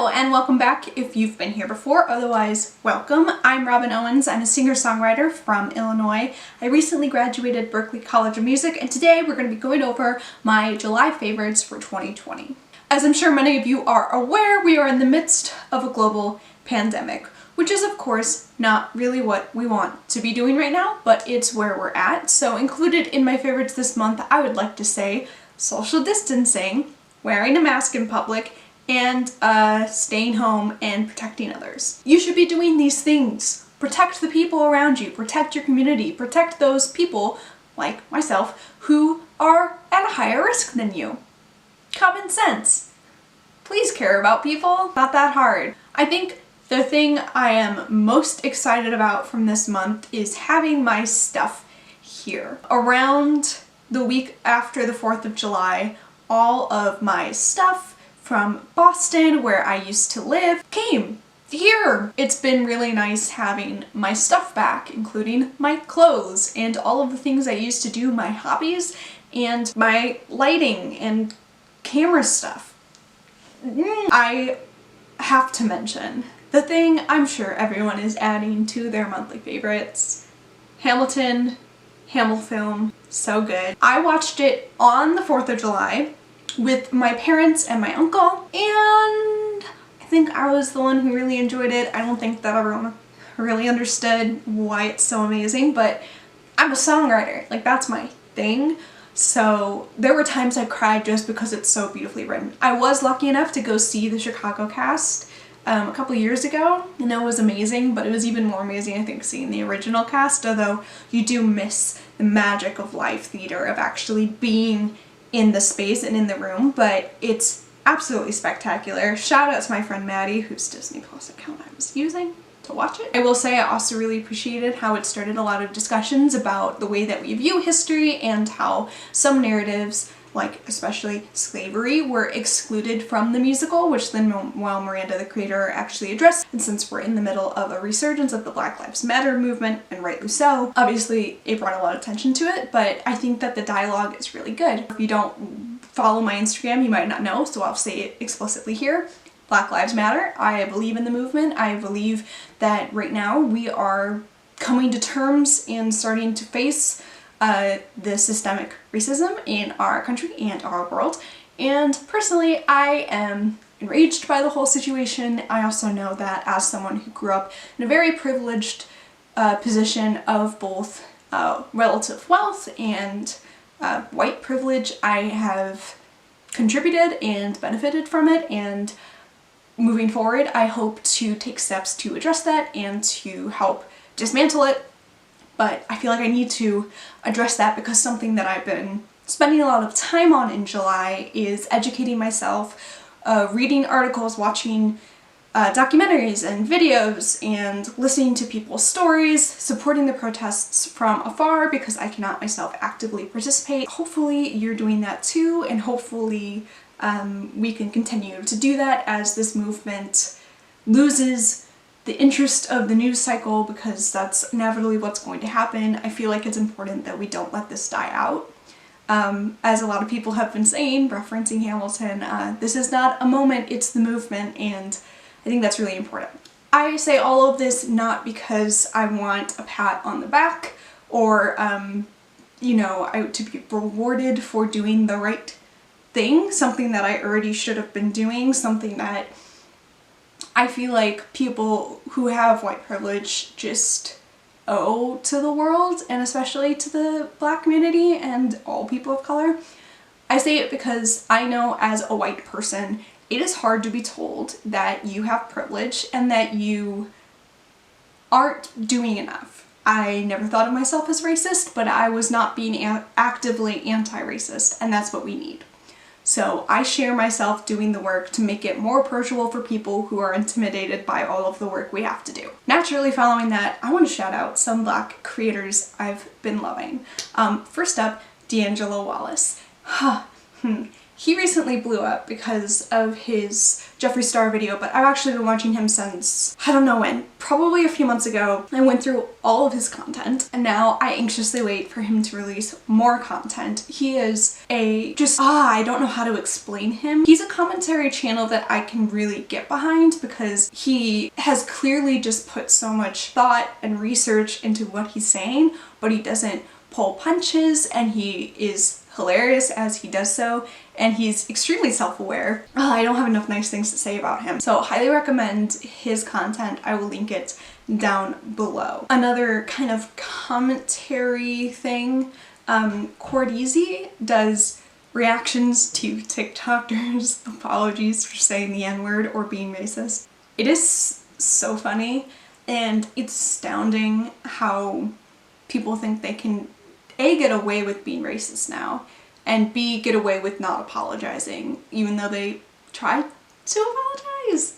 Hello and welcome back if you've been here before, otherwise welcome. I'm Robin Owens. I'm a singer-songwriter from Illinois. I recently graduated Berklee College of Music and today we're going to be going over my July favorites for 2020. As I'm sure many of you are aware, we are in the midst of a global pandemic, which is of course not really what we want to be doing right now, but it's where we're at. So included in my favorites this month, I would like to say social distancing, wearing a mask in public, and staying home and protecting others. You should be doing these things. Protect the people around you, protect your community, protect those people, like myself, who are at a higher risk than you. Common sense. Please care about people. Not that hard. I think the thing I am most excited about from this month is having my stuff here. Around the week after the 4th of July, all of my stuff from Boston, where I used to live, came here. It's been really nice having my stuff back, including my clothes and all of the things I used to do, my hobbies and my lighting and camera stuff. I have to mention the thing I'm sure everyone is adding to their monthly favorites, Hamilton, Hamilfilm, so good. I watched it on the 4th of July with my parents and my uncle, and I think I was the one who really enjoyed it. I don't think that everyone really understood why it's so amazing, but I'm a songwriter, like that's my thing. So there were times I cried just because it's so beautifully written. I was lucky enough to go see the Chicago cast a couple years ago, and it was amazing, but it was even more amazing I think seeing the original cast, although you do miss the magic of live theater, of actually being in the space and in the room, but it's absolutely spectacular. Shout out to my friend Maddie, whose Disney Plus account I was using to watch it. I will say I also really appreciated how it started a lot of discussions about the way that we view history and how some narratives, like especially slavery, were excluded from the musical, which then while Miranda the creator actually addressed. And since we're in the middle of a resurgence of the Black Lives Matter movement, and rightly so, obviously it brought a lot of attention to it, but I think that the dialogue is really good. If you don't follow my Instagram, you might not know, so I'll say it explicitly here. Black Lives Matter. I believe in the movement. I believe that right now we are coming to terms and starting to face the systemic racism in our country and our world. And personally, I am enraged by the whole situation. I also know that as someone who grew up in a very privileged position of both relative wealth and white privilege, I have contributed and benefited from it, and moving forward I hope to take steps to address that and to help dismantle it. But I feel like I need to address that because something that I've been spending a lot of time on in July is educating myself, reading articles, watching documentaries and videos, and listening to people's stories, supporting the protests from afar because I cannot myself actively participate. Hopefully you're doing that too, and hopefully we can continue to do that as this movement loses the interest of the news cycle, because that's inevitably what's going to happen. I feel like it's important that we don't let this die out. As a lot of people have been saying, referencing Hamilton, this is not a moment, it's the movement, and I think that's really important. I say all of this not because I want a pat on the back or, you know, to be rewarded for doing the right thing, something that I already should have been doing, something that I feel like people who have white privilege just owe to the world, and especially to the Black community and all people of color. I say it because I know as a white person it is hard to be told that you have privilege and that you aren't doing enough. I never thought of myself as racist, but I was not being actively anti-racist, and that's what we need. So I share myself doing the work to make it more approachable for people who are intimidated by all of the work we have to do. Naturally, following that, I want to shout out some Black creators I've been loving. First up, D'Angelo Wallace. He recently blew up because of his Jeffree Star video, but I've actually been watching him since, I don't know when, probably a few months ago. I went through all of his content and now I anxiously wait for him to release more content. He is I don't know how to explain him. He's a commentary channel that I can really get behind because he has clearly just put so much thought and research into what he's saying, but he doesn't pull punches, and he is hilarious as he does so, and he's extremely self-aware. I don't have enough nice things to say about him. So highly recommend his content. I will link it down below. Another kind of commentary thing, Cordeezy does reactions to TikTokers. Apologies for saying the N-word or being racist. It is so funny, and it's astounding how people think they can A, get away with being racist now, and B, get away with not apologizing, even though they try to apologize.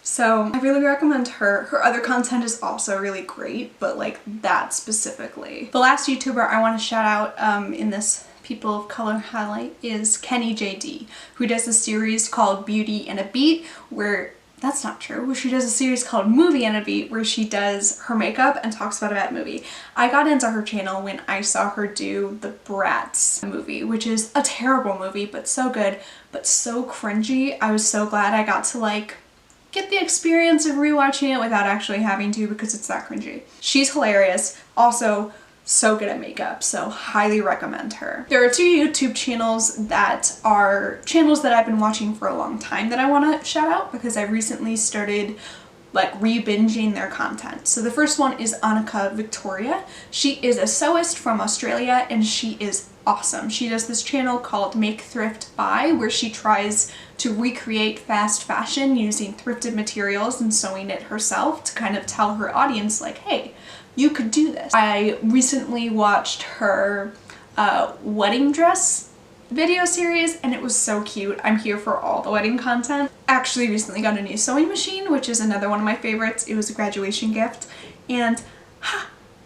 So I really recommend her. Her other content is also really great, but like that specifically. The last YouTuber I want to shout out in this People of Color highlight is Kenny JD, who does a series called Beauty and a Beat, where that's not true. Where she does a series called Movie and a Beat, where she does her makeup and talks about a bad movie. I got into her channel when I saw her do the Bratz movie, which is a terrible movie, but so good, but so cringy. I was so glad I got to like get the experience of rewatching it without actually having to, because it's that cringy. She's hilarious. Also, so good at makeup, so highly recommend her. There are two YouTube channels that are channels that I've been watching for a long time that I want to shout out because I recently started like re-binging their content. So the first one is Annika Victoria. She is a sewist from Australia and she is awesome. She does this channel called Make Thrift Buy, where she tries to recreate fast fashion using thrifted materials and sewing it herself to kind of tell her audience like, hey, you could do this. I recently watched her wedding dress video series and it was so cute. I'm here for all the wedding content. Actually recently got a new sewing machine, which is another one of my favorites. It was a graduation gift and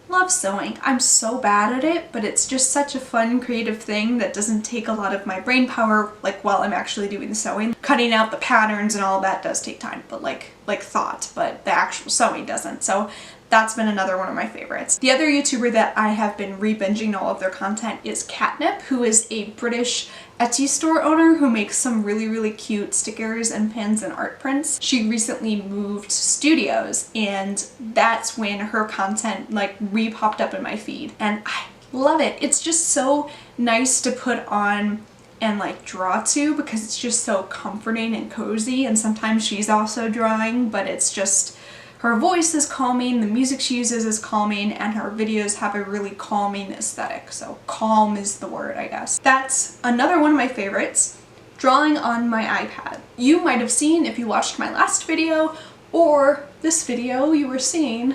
love sewing. I'm so bad at it, but it's just such a fun creative thing that doesn't take a lot of my brain power like while I'm actually doing the sewing. Cutting out the patterns and all that does take time, but like thought, but the actual sewing doesn't. So that's been another one of my favorites. The other YouTuber that I have been re-binging all of their content is Catnip, who is a British Etsy store owner who makes some really, really cute stickers and pins and art prints. She recently moved studios and that's when her content like re-popped up in my feed and I love it. It's just so nice to put on and like draw to because it's just so comforting and cozy, and sometimes she's also drawing, but it's just her voice is calming, the music she uses is calming, and her videos have a really calming aesthetic. So calm is the word, I guess. That's another one of my favorites, drawing on my iPad. You might have seen if you watched my last video or this video, you were seeing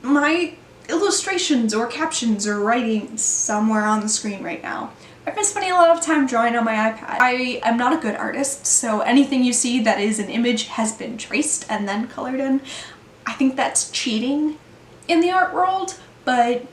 my illustrations or captions or writing somewhere on the screen right now. I've been spending a lot of time drawing on my iPad. I am not a good artist, so anything you see that is an image has been traced and then colored in. I think that's cheating in the art world, but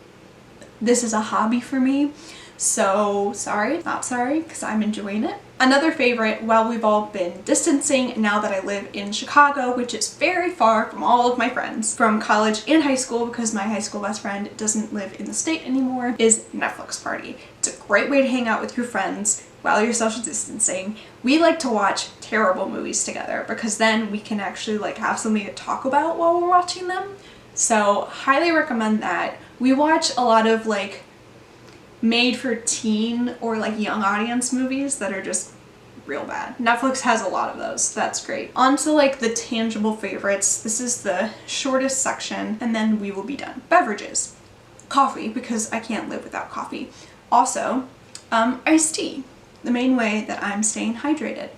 this is a hobby for me. So sorry, not sorry, because I'm enjoying it. Another favorite, while we've all been distancing now that I live in Chicago, which is very far from all of my friends from college and high school because my high school best friend doesn't live in the state anymore, is Netflix Party. It's a great way to hang out with your friends while you're social distancing. We like to watch terrible movies together because then we can actually like have something to talk about while we're watching them. So highly recommend that. We watch a lot of like made for teen or like young audience movies that are just real bad. Netflix has a lot of those, so that's great. On to like the tangible favorites. This is the shortest section and then we will be done. Beverages. Coffee, because I can't live without coffee. Also, iced tea, the main way that I'm staying hydrated.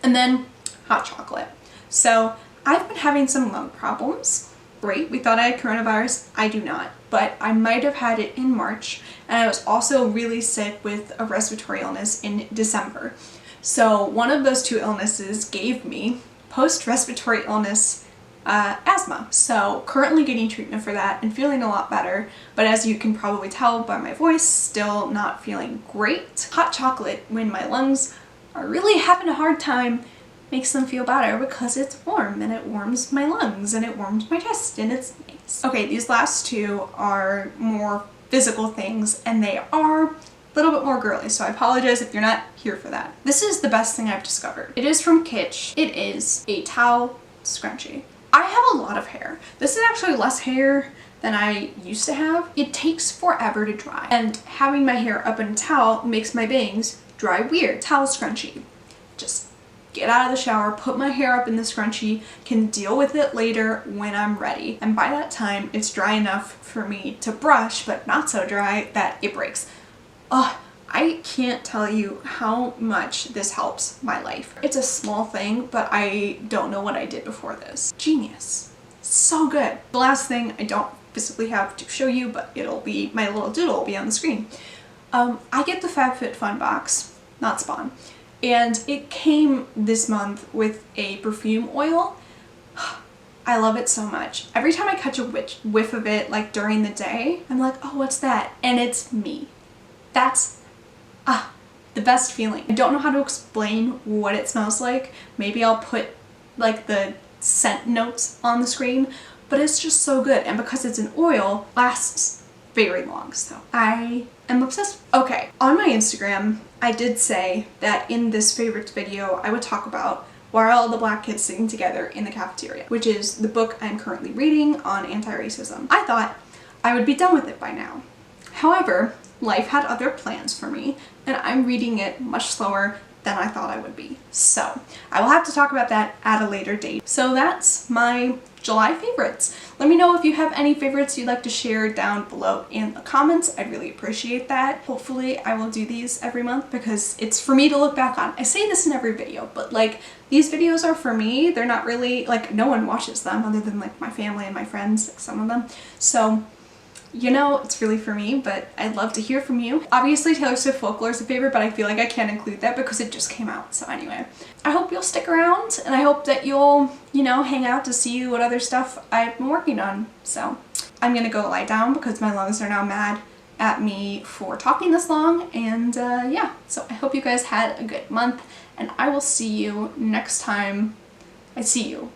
And then hot chocolate. So I've been having some lung problems. Great, we thought I had coronavirus. I do not, but I might have had it in March, and I was also really sick with a respiratory illness in December. So one of those two illnesses gave me post-respiratory illness asthma. So currently getting treatment for that and feeling a lot better, but as you can probably tell by my voice, still not feeling great. Hot chocolate, when my lungs are really having a hard time, makes them feel better because it's warm and it warms my lungs and it warms my chest and it's nice. Okay, these last two are more physical things and they are a little bit more girly, so I apologize if you're not here for that. This is the best thing I've discovered. It is from Kitsch. It is a towel scrunchie. I have a lot of hair. This is actually less hair than I used to have. It takes forever to dry, and having my hair up in a towel makes my bangs dry weird. Towel scrunchie. Just get out of the shower, put my hair up in the scrunchie, can deal with it later when I'm ready. And by that time, it's dry enough for me to brush, but not so dry that it breaks. Ugh. I can't tell you how much this helps my life. It's a small thing, but I don't know what I did before this. Genius. So good. The last thing I don't physically have to show you, but it'll be, my little doodle will be on the screen. I get the FabFitFun box, not Spawn, and it came this month with a perfume oil. I love it so much. Every time I catch a whiff of it, like during the day, I'm like, oh, what's that? And it's me. That's the best feeling. I don't know how to explain what it smells like. Maybe I'll put like the scent notes on the screen, but it's just so good. And because it's an oil, lasts very long. So I am obsessed. Okay, on my Instagram, I did say that in this favorites video, I would talk about Why Are All the Black Kids Sitting Together in the Cafeteria, which is the book I'm currently reading on anti-racism. I thought I would be done with it by now. However, life had other plans for me, and I'm reading it much slower than I thought I would be. So I will have to talk about that at a later date. So that's my July favorites. Let me know if you have any favorites you'd like to share down below in the comments. I'd really appreciate that. Hopefully I will do these every month because it's for me to look back on. I say this in every video, but like these videos are for me. They're not really, like, no one watches them other than like my family and my friends, like some of them. So you know, it's really for me, but I'd love to hear from you. Obviously, Taylor Swift Folklore is a favorite, but I feel like I can't include that because it just came out. So anyway, I hope you'll stick around, and I hope that you'll, you know, hang out to see what other stuff I've been working on. So I'm gonna go lie down because my lungs are now mad at me for talking this long, and yeah, so I hope you guys had a good month, and I will see you next time I see you.